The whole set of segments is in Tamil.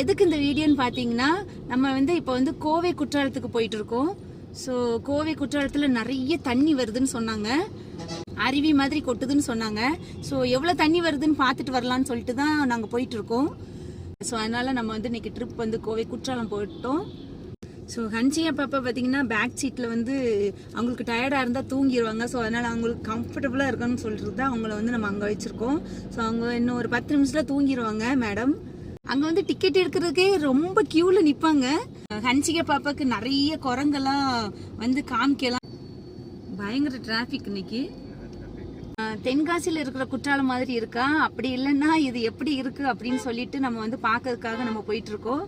எதுக்கு இந்த வீடியோன்னு பார்த்தீங்கன்னா, நம்ம இப்போ கோவை குற்றாலத்துக்கு போயிட்டு இருக்கோம். ஸோ கோவை குற்றாலத்தில் நிறைய தண்ணி வருதுன்னு சொன்னாங்க, அருவி மாதிரி கொட்டுதுன்னு சொன்னாங்க. ஸோ எவ்வளோ தண்ணி வருதுன்னு பார்த்துட்டு வரலான்னு சொல்லிட்டு தான் நாங்கள் போயிட்டு இருக்கோம். ஸோ அதனால நம்ம இன்னைக்கு ட்ரிப் கோவை குற்றாலம் போயிட்டோம். ஸோ ஹன்சியா பாப்பா பார்த்தீங்கன்னா பேக் சீட்டில் அவங்களுக்கு டயர்டாக இருந்தால் தூங்கிடுவாங்க. ஸோ அதனால் அவங்களுக்கு கம்ஃபர்டபுளாக இருக்கணும்னு சொல்லிட்டு தான் அவங்கள நம்ம அங்கே வச்சுருக்கோம். ஸோ அவங்க இன்னும் ஒரு 10 நிமிஷத்தில் தூங்கிடுவாங்க மேடம். அங்கே டிக்கெட் எடுக்கிறதுக்கே ரொம்ப க்யூவில் நிற்பாங்க. ஹன்சிகா பாப்பாவுக்கு நிறைய குரங்கெல்லாம் காமிக்கலாம். பயங்கர டிராஃபிக் இன்னைக்கு. தென்காசியில் இருக்கிற குற்றாலம் மாதிரி இருக்கா, அப்படி இல்லைன்னா இது எப்படி இருக்கு அப்படின்னு சொல்லிட்டு நம்ம பார்க்கறதுக்காக நம்ம போயிட்டு இருக்கோம்.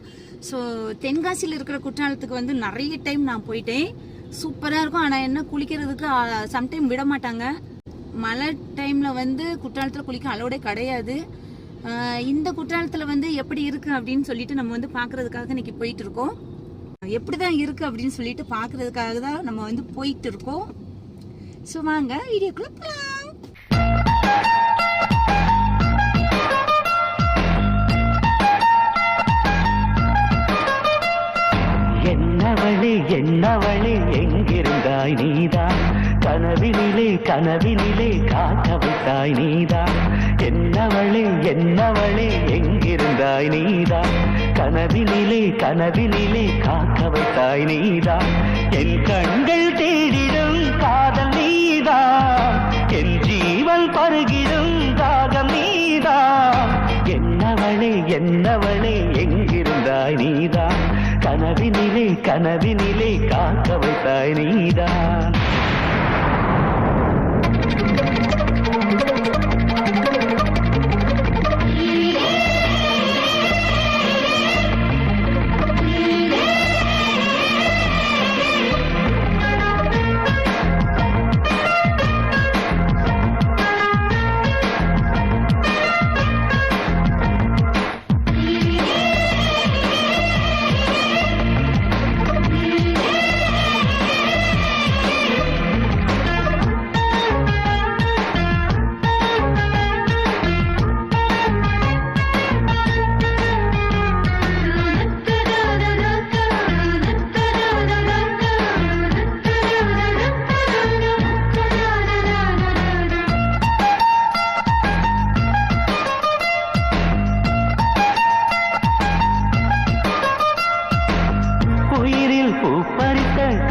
ஸோ தென்காசியில் இருக்கிற குற்றாலத்துக்கு நிறைய டைம் நான் போயிட்டேன். சூப்பராக இருக்கும். ஆனால் என்ன, குளிக்கிறதுக்கு சம்டைம் விட மாட்டாங்க. மழை டைமில் குற்றாலத்தில் குளிக்க அலோடே கிடையாது. இந்த குற்றாலத்தில் எப்படி இருக்கு அப்படின்னு சொல்லிட்டு நம்ம பார்க்கறதுக்காக இன்னைக்கு போயிட்டு இருக்கோம். எப்படிதான் இருக்கு அப்படின்னு சொல்லிட்டு பார்க்கறதுக்காக தான் நம்ம போயிட்டு இருக்கோம். ஸோ வாங்க வீடியோக்குள்ள போலாம். என்னவளே எங்கிருந்தாய் நீதான், கனவினிலே காக்க வைத்தாய் நீதான். என்னவளே எங்கிருந்தாய் நீதான், கனவினிலே காக்க வைத்தாய் நீதான். என் கண்கள் தேடிடும் காதல் நீதான், என் ஜீவன் பருகிடும் தாகம் நீதான். என்னவளே எங்கிருந்தாய் நீதான், கனவினிலே காக்க வைத்தாய் நீதான்.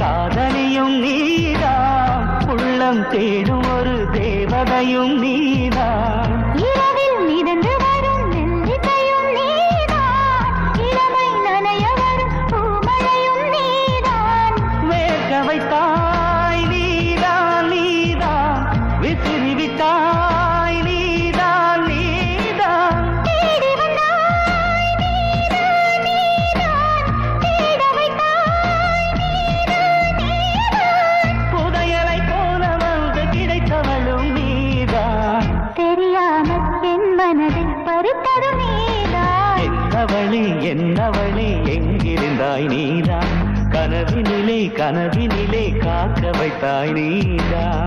காதலியும் நீதான், உள்ளம் தேடும் ஒரு தேவதையும் நீதான். இரவில் மிதந்து வரும் நெல்லிசையும் நீதான், இளமை நனைய வரும் பூமழையும் நீதான். வேர்க்க வைத்தாய் நீதான், விசிறி விட்டாய் நீதான். தேடி வந்தாய் நீதான், தேட வைத்தாய். புதையலை போல கிடைத்தவளும் நீதான், தெரியாமல் என் மனதில் பறித்ததும் நீதான். என்னவளே எங்கிருந்தாய் நீதான், கனவினிலே காக்க வைத்தாய் நீதான்.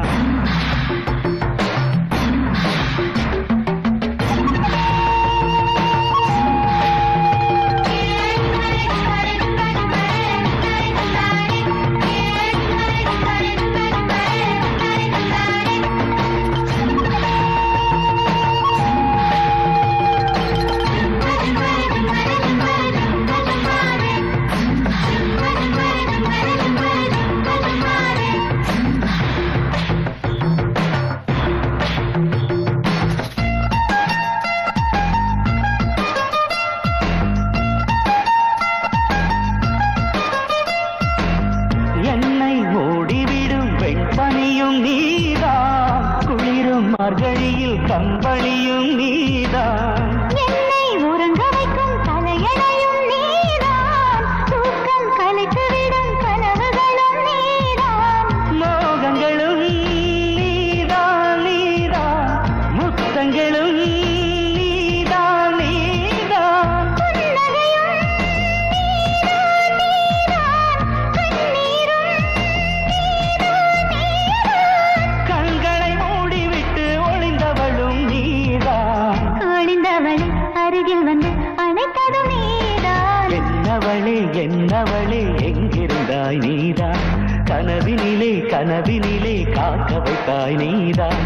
என்னவளே எங்கிருந்தாய் நீதான் கனவினிலே கனவினிலே காக்க வைத்தாய் நீதான்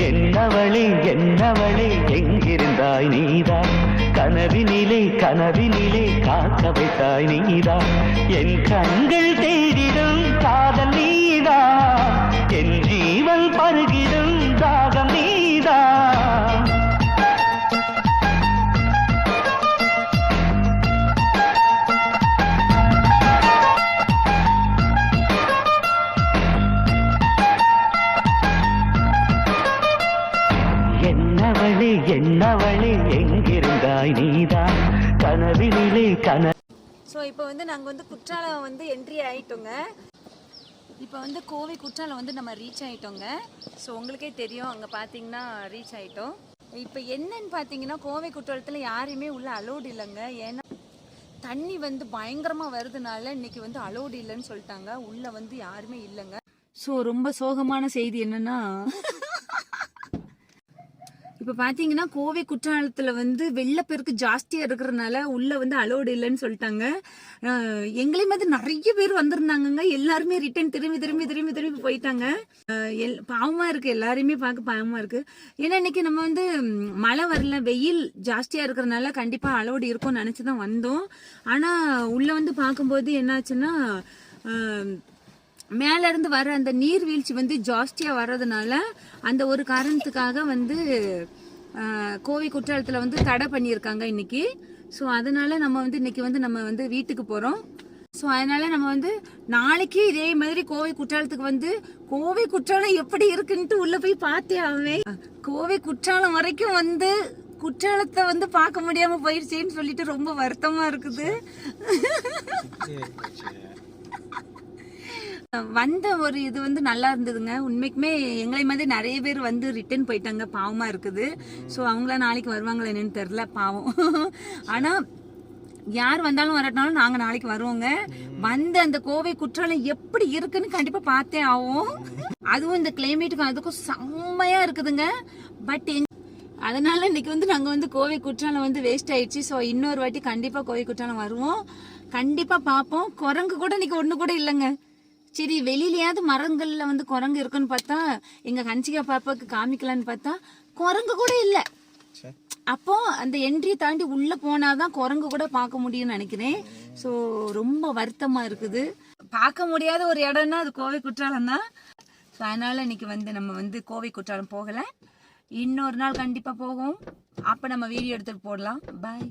என்னவளே என்னவளே எங்கிருந்தாய் நீதான் கனவினிலே கனவினிலே காக்க வைத்தாய் நீதான் என் கண்கள் தேடிடும் காதல் நீதான் என் ஜீவன் பருகிடும் தாகம் நீதான் என்னவளே என்னவளே எங்கிருந்தாய் நீதான் கனவினிலே ஸோ இப்போ வந்து நாங்கள் வந்து குற்றாலம் வந்து என்ட்ரி ஆகிட்டோங்க. இப்போ வந்து கோவை குற்றாலம் வந்து நம்ம ரீச் ஆகிட்டோங்க. ஸோ உங்களுக்கே தெரியும், அங்கே பார்த்தீங்கன்னா ரீச் ஆகிட்டோம். இப்போ என்னன்னு பார்த்தீங்கன்னா கோவை குற்றாலத்தில் யாரையுமே உள்ள அலோடு இல்லைங்க. ஏன்னா தண்ணி வந்து பயங்கரமாக வருதுனால இன்னைக்கு வந்து அலோடு இல்லைன்னு சொல்லிட்டாங்க. உள்ளே வந்து யாருமே இல்லைங்க. ஸோ ரொம்ப சோகமான செய்தி என்னன்னா இப்போ பார்த்தீங்கன்னா கோவை குற்றாலத்தில் வந்து வெள்ளப்பெருக்கு ஜாஸ்தியாக இருக்கிறதுனால உள்ளே வந்து அலோடு இல்லைன்னு சொல்லிட்டாங்க. எங்களையும் வந்து நிறைய பேர் வந்திருந்தாங்கங்க. எல்லாருமே ரிட்டர்ன் திரும்பி திரும்பி திரும்பி திரும்பி போயிட்டாங்க. பாவமாக இருக்குது, எல்லாரையுமே பார்க்க பாவமாக இருக்குது. ஏன்னா இன்னைக்கு நம்ம வந்து மழை வரல, வெயில் ஜாஸ்தியாக இருக்கிறதுனால கண்டிப்பாக அலோடு இருக்கும்னு நினச்சி தான் வந்தோம். ஆனால் உள்ளே வந்து பார்க்கும்போது என்னாச்சுன்னா மேல இருந்து வர அந்த நீர்வீழ்ச்சி வந்து ஜாஸ்தியா வர்றதுனால அந்த ஒரு காரணத்துக்காக வந்து கோவை குற்றாலத்துல வந்து தடை பண்ணியிருக்காங்க இன்னைக்கு. ஸோ அதனால நம்ம வந்து இன்னைக்கு வந்து நம்ம வந்து வீட்டுக்கு போறோம். ஸோ அதனால நம்ம வந்து நாளைக்கு இதே மாதிரி கோவை குற்றாலத்துக்கு வந்து கோவை குற்றாலம் எப்படி இருக்குன்ட்டு உள்ள போய் பார்த்தே ஆவேன். கோவை குற்றாலம் வரைக்கும் வந்து குற்றாலத்தை வந்து பார்க்க முடியாம போயிடுச்சேன்னு சொல்லிட்டு ரொம்ப வருத்தமா இருக்குது. வந்த ஒரு இது வந்து நல்லா இருந்ததுங்க. உண்மைக்குமே எங்களை மாதிரி நிறைய பேர் வந்து ரிட்டர்ன் போயிட்டாங்க. பாவமா இருக்குது. ஸோ அவங்கள நாளைக்கு வருவாங்களா என்னன்னு தெரியல, பாவம். ஆனா யார் வந்தாலும் வரட்டாலும் நாங்க நாளைக்கு வருவோங்க. வந்து அந்த கோவை குற்றாலம் எப்படி இருக்குன்னு கண்டிப்பா பார்த்தே ஆகும். அதுவும் இந்த கிளைமேட்டுக்கும் அதுக்கும் செம்மையா இருக்குதுங்க. பட் அதனால இன்னைக்கு வந்து நாங்க வந்து கோவை குற்றாலம் வந்து வேஸ்ட் ஆயிடுச்சு. ஸோ இன்னொரு வாட்டி கண்டிப்பா கோவை குற்றாலம் வருவோம், கண்டிப்பா பார்ப்போம். குரங்கு கூட இன்னைக்கு ஒண்ணு கூட இல்லைங்க. சரி வெளியிலயாவது மரங்கள்ல வந்து குரங்கு இருக்குன்னு பார்த்தா எங்க கன்சிகா பாப்பாக்கு காமிக்கலான்னு பார்த்தா குரங்கு கூட இல்ல. அப்போ அந்த என்ட்ரி தாண்டி உள்ள போனாதான் குரங்கு கூட பார்க்க முடியும்னு நினைக்கிறேன். ஸோ ரொம்ப வருத்தமா இருக்குது. பார்க்க முடியாத ஒரு இடம்னா அது கோவை குற்றாலம் தான். ஸோ அதனால இன்னைக்கு வந்து நம்ம வந்து கோவை குற்றாலம் போகல. இன்னொரு நாள் கண்டிப்பா போகும். அப்ப நம்ம வீடியோ எடுத்துட்டு போடலாம். பாய்.